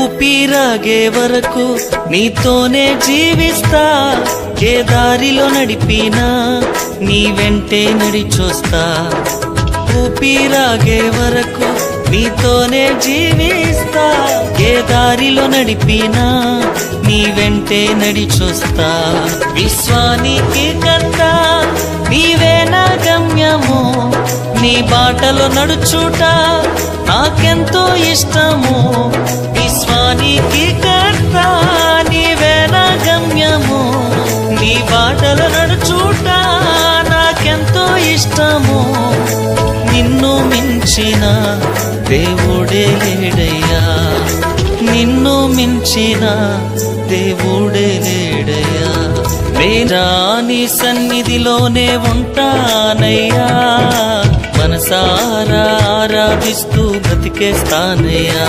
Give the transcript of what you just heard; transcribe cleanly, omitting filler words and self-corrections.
ఊపిరాగే వరకు నీతోనే జీవిస్తా, ఏ దారిలో నడిపినా నీ వెంటే నడిచొస్తా. ఊపిరాగే వరకు నీతోనే జీవిస్తా, ఏ దారిలో నడిపినా నీ వెంటే నడిచొస్తా. విశ్వానికి కర్త నీవే నా గమ్యము, నీ బాటలో నడుచుట నాకెంతో ఇష్టము. విశ్వానికి కర్త నీవే నా గమ్యము, నీ బాటలో నడుచుట నాకెంతో ఇష్టము. నిన్ను మించిన దేవుడే లేడయ్యా, నిన్ను మించిన దేవుడే లేడయ్యా. నేనా నీ సన్నిధిలోనే ఉంటానయ్యా, మనసారా ఆరాధిస్తూ బ్రతికేస్తానయ్యా.